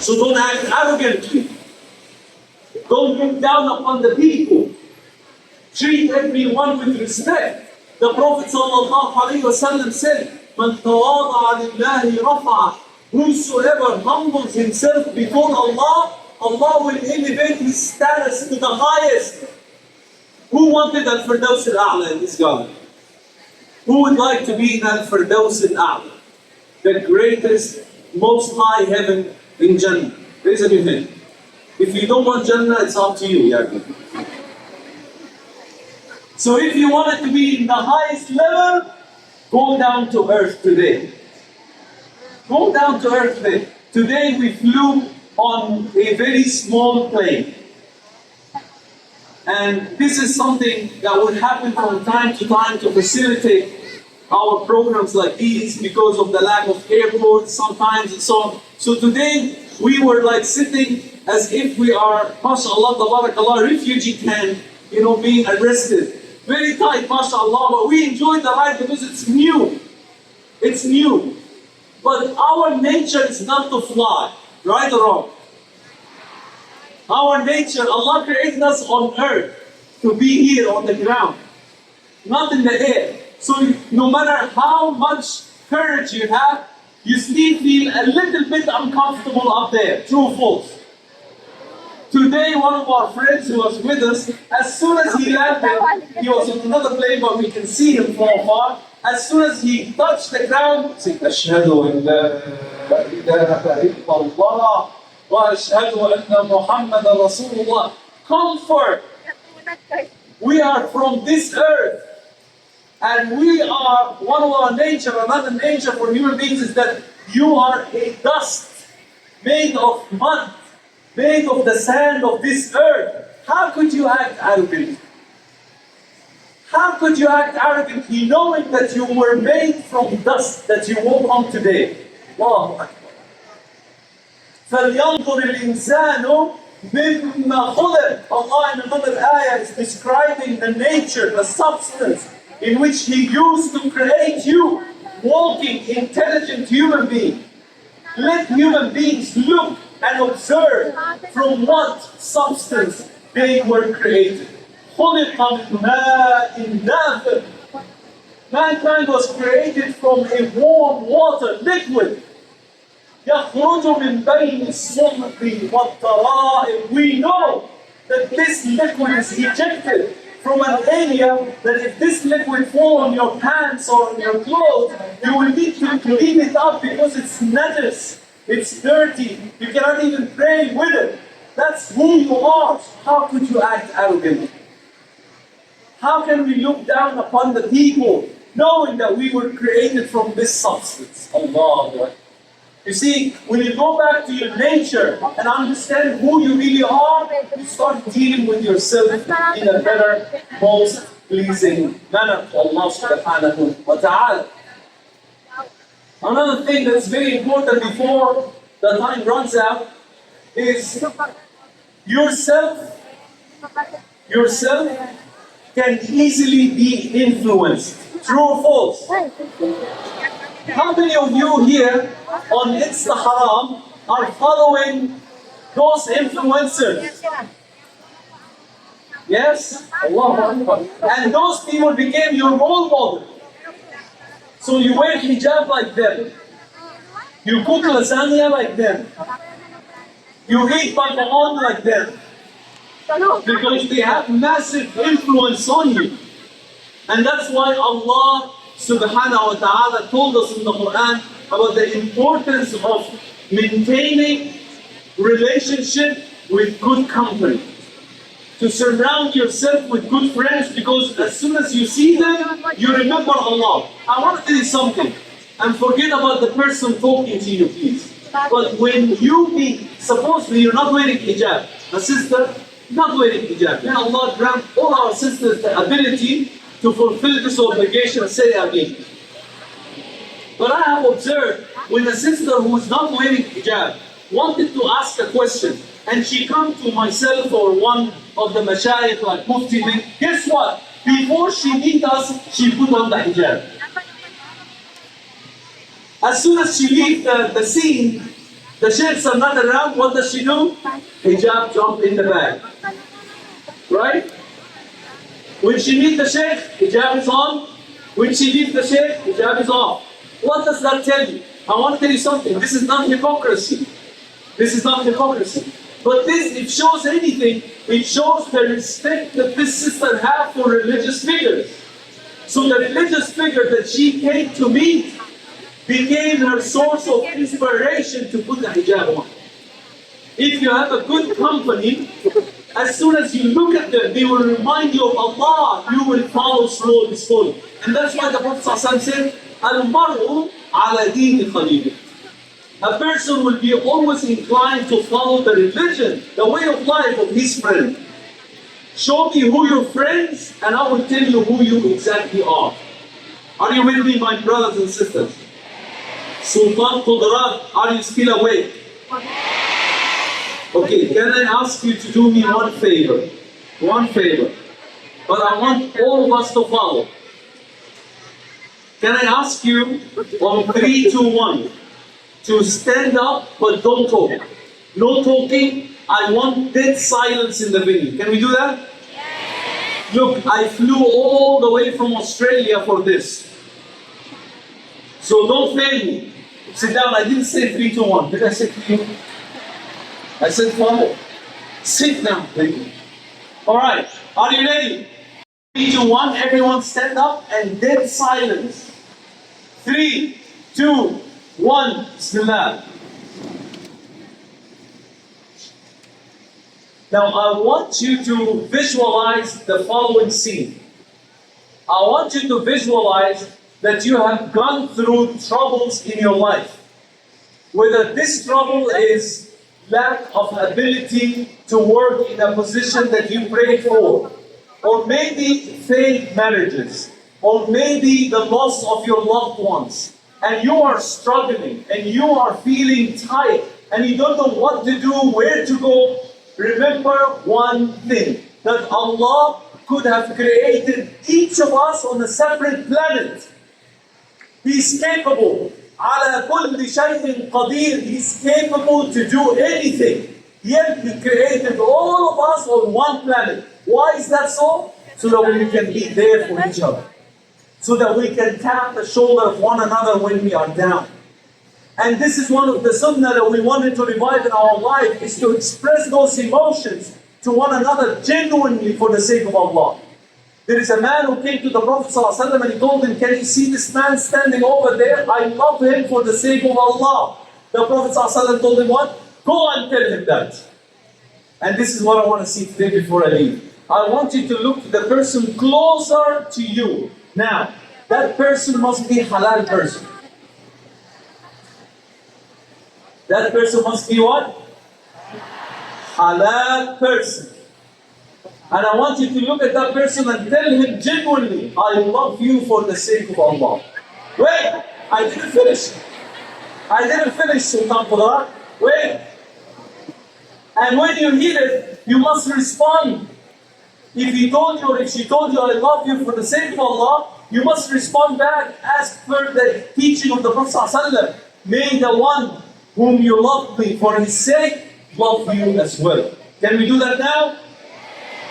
So don't act arrogantly. Don't look down upon the people. Treat everyone with respect. The Prophet ﷺ said, "Man tawada'a lillahi rafa'a." Whosoever humbles himself before Allah, Allah will elevate his status to the highest. Who wanted Al-Firdaus Al-A'la in this garden? Who would like to be in Al-Firdaus Al-A'la? The greatest, most high heaven in Jannah. Raise up your hand. If you don't want Jannah, it's up to you, Yaakov. So if you wanted to be in the highest level, go down to earth today. Go down to earth today. Today we flew on a very small plane. And this is something that would happen from time to time to facilitate our programs like these because of the lack of airports sometimes and so on. So today we were like sitting as if we are, mashallah, tabarakallah, refugee camp, being arrested. Very tight, mashallah, but we enjoyed the ride because it's new. It's new. But our nature is not to fly, right or wrong? Our nature, Allah created us on earth to be here on the ground, not in the air. So no matter how much courage you have, you still feel a little bit uncomfortable up there. True or false? Today, one of our friends who was with us, as soon as he landed, he was on another plane, but we can see him from afar. As soon as he touched the ground, he said, "Ashhadu an la ilaha illallah wa ashhadu anna Muhammadan Rasulullah." Comfort. We are from this earth, and we are one of our nature. Another nature for human beings is that you are a dust made of mud, made of the sand of this earth. How could you act arrogantly? How could you act arrogantly knowing that you were made from dust that you walk on today? Allahu Akbar. فَلْيَنْظُرِ الْإِنسَانُ مِمَّا خُلِقَ. Allah in another ayah is describing the nature, the substance in which He used to create you, walking, intelligent human being. Let human beings look and observe from what substance they were created. خُلِقَ مِنْ مَاءٍ دَافِقٍ. Mankind was created from a warm water, liquid. يَخْرُجُ مِنْ بَيْنِ الصُّلْبِ وَالتَّرَائِبِ. We know that this liquid is ejected from an area that if this liquid falls on your pants or on your clothes, you will need to clean it up because it's najas, it's dirty, you cannot even pray with it. That's who you are. How could you act arrogantly? How can we look down upon the people knowing that we were created from this substance? Allah. You see, when you go back to your nature and understand who you really are, you start dealing with yourself in a better, most pleasing manner to Allah subhanahu wa ta'ala. Another thing that's very important before the time runs out is yourself can easily be influenced. True or false? How many of you here on Instagram are following those influencers? Yes? Allah. And those people became your role model. So you wear hijab like them. You cook lasagna like them. You eat macaron like them. Because they have massive influence on you. And that's why Allah subhanahu wa ta'ala told us in the Quran about the importance of maintaining relationship with good company. To surround yourself with good friends, because as soon as you see them, you remember Allah. I want to tell you something, and forget about the person talking to you, please. But when you meet, supposedly you're not wearing hijab, a sister not wearing hijab, may Allah grant all our sisters the ability to fulfill this obligation, say Ameen. But I have observed when a sister who is not wearing hijab wanted to ask a question, and she come to myself or one of the mashayikh like Mufti, guess what? Before she meet us, she put on the hijab. As soon as she leaves the scene, The sheikhs are not around, what does she do? Hijab jump in the bag. Right? When she meets the sheikh, hijab is on. When she leaves the sheikh, hijab is off. What does that tell you? I want to tell you something. This is not hypocrisy. This is not hypocrisy. But this, it shows anything, it shows the respect that this sister has for religious figures. So the religious figure that she came to meet became her source of inspiration to put the hijab on. If you have a good company, as soon as you look at them, they will remind you of Allah, you will follow slowly. And that's why the Prophet ﷺ said, Al-mar'u ala dini khalili. A person will be always inclined to follow the religion, the way of life of his friend. Show me who your friends, and I will tell you who you exactly are. Are you with me, my brothers and sisters? Sultan Qudrat, are you still awake? Okay, can I ask you to do me one favor? One favor. But I want all of us to follow. Can I ask you on 3, 2, 1 to stand up but don't talk? No talking. I want dead silence in the venue. Can we do that? Yes. Look, I flew all the way from Australia for this. So don't fail me. Sit down. I didn't say 3, 2, 1. Did I say 3, 2, 1? I said follow. Sit down, baby. Alright, are you ready? 3, 2, 1, everyone stand up and dead silence. 3, 2, 1, Bismillah. Now I want you to visualize the following scene. I want you to visualize that you have gone through troubles in your life. Whether this trouble is lack of ability to work in a position that you prayed for, or maybe failed marriages, or maybe the loss of your loved ones, and you are struggling, and you are feeling tight, and you don't know what to do, where to go. Remember one thing, that Allah could have created each of us on a separate planet. He is capable. على كل شيء قدير. He's capable to do anything. Yet He created all of us on one planet. Why is that so? So that we can be there for each other. So that we can tap the shoulder of one another when we are down. And this is one of the sunnah that we wanted to revive in our life, is to express those emotions to one another genuinely for the sake of Allah. There is a man who came to the Prophet ﷺ and he told him, can you see this man standing over there? I love him for the sake of Allah. The Prophet ﷺ told him what? Go and tell him that. And this is what I want to see today before I leave. I want you to look to the person closer to you. Now, that person must be a halal person. That person must be what? Halal person. And I want you to look at that person and tell him genuinely, I love you for the sake of Allah. Wait, I didn't finish. Sultan Qudrat. Wait. And when you hear it, you must respond. If he told you or if she told you, I love you for the sake of Allah, you must respond back as per the teaching of the Prophet ﷺ. May the one whom you love me for his sake love you as well. Can we do that now?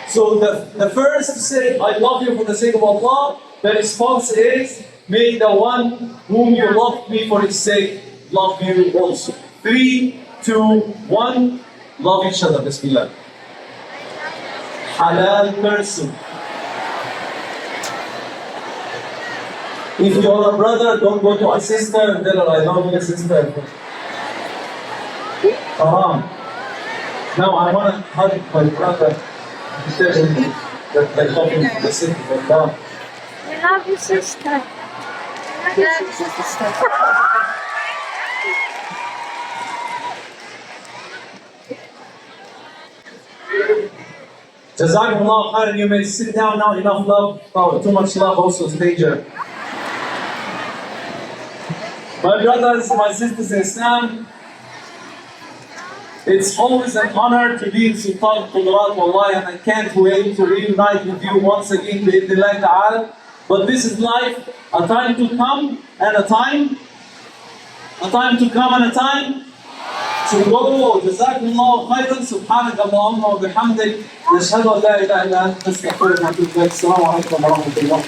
So the first to say, I love you for the sake of Allah, the response is, may the one whom you love me for his sake love you also. 3, 2, 1, love each other. Bismillah. Halal person. If you're a brother, don't go to a sister and tell her, I love you, sister. Now I want to hug my brother. Tell him that I love him for the sake of Allah. I love you, sister. I love you, sister. Jazakumullah khairan. You may sit down now. Enough love. Oh, too much love also is danger. My brothers, my sisters in Islam, it's always an honor to be in Sultan Qudrat, wallahi, and I can't wait to reunite with you once again, bi'idhnillah ta'ala. But this is life, a time to come and a time to come and a time to go. جزاكم الله خيرا. سبحانك اللهم وبحمدك نشهد ان لا اله الا انت نستغفرك ونتوب اليك. السلام عليكم ورحمه الله.